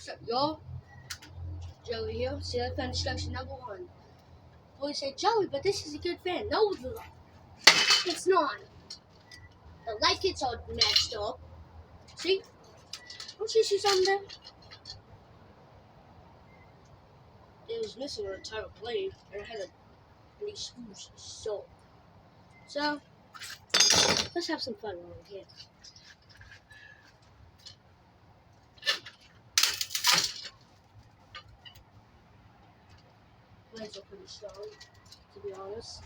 What's up, y'all? Joey here. Ceiling fan destruction number 1. Boy said, Joey, but this is a good fan. No, it's not. The light kits are matched up. See? Don't you see something there? It was missing an entire blade, and it had a big screws. So, let's have some fun while we're here. Blades are pretty strong, to be honest.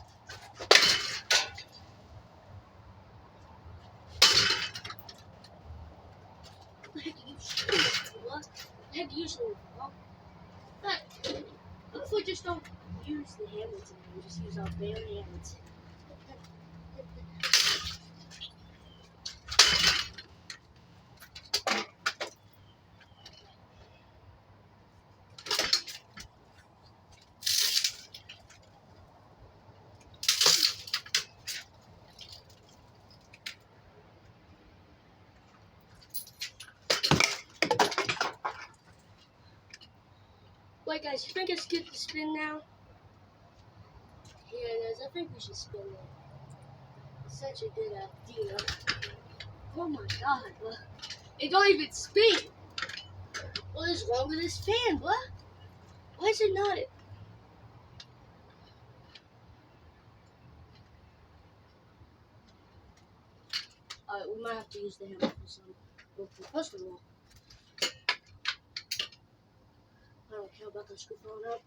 I had to use what? I had to use them. But what if we just don't use the Hamilton and just use our bare hands? Wait, guys, you think I skipped the spin now? Yeah, guys, I think we should spin it. It's such a good idea. Oh my god, what? It don't even spin! What is wrong with this fan, what? Why is it not? Alright, we might have to use the hammer for some. First of all, I don't care about the screw falling up.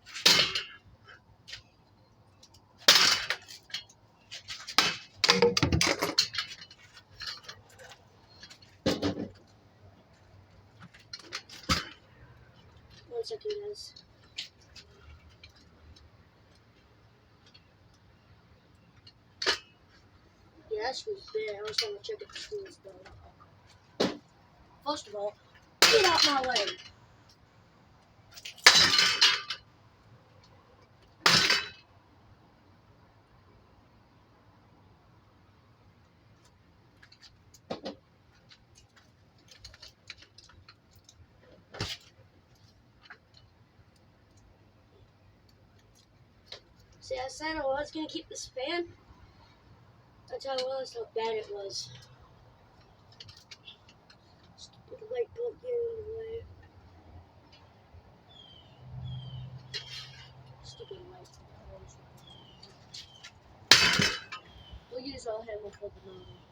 One second, guys. Yeah, that screw's bad. I was trying to check if the screw is done. First of all, get out my way. See, I said I was going to keep this fan until I realized how bad it was. Stupid light bulb getting in the way. Stupid light bulb. We'll use our hammer for the moment.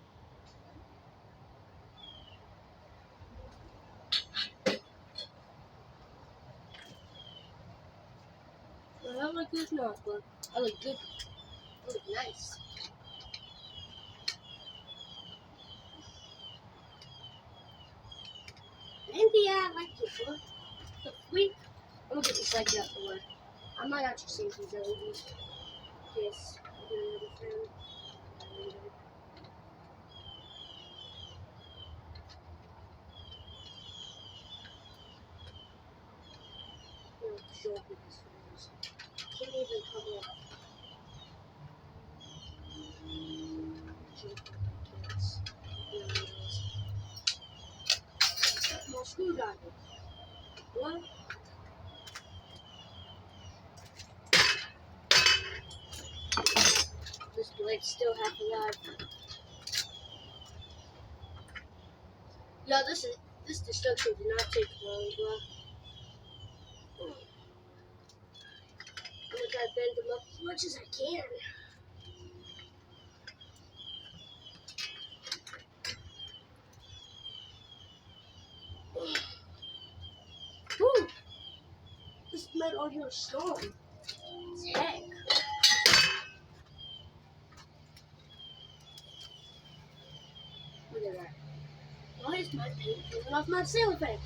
Well, I look good now, but I look good. I look nice. Maybe I like it, but the freak. I'm gonna get this light out the way. I might actually save these LEDs. Yes, I'm doing another fan. Show up with this fans. Can't even cover up. More screwdriver. What? This blade's still half alive. Yeah, this destruction did not take long, bro. I'm gonna try to bend them up as much as I can. Whew. This metal here is strong. It's heck. Look at that. Why is my paint coming off my ceiling fan?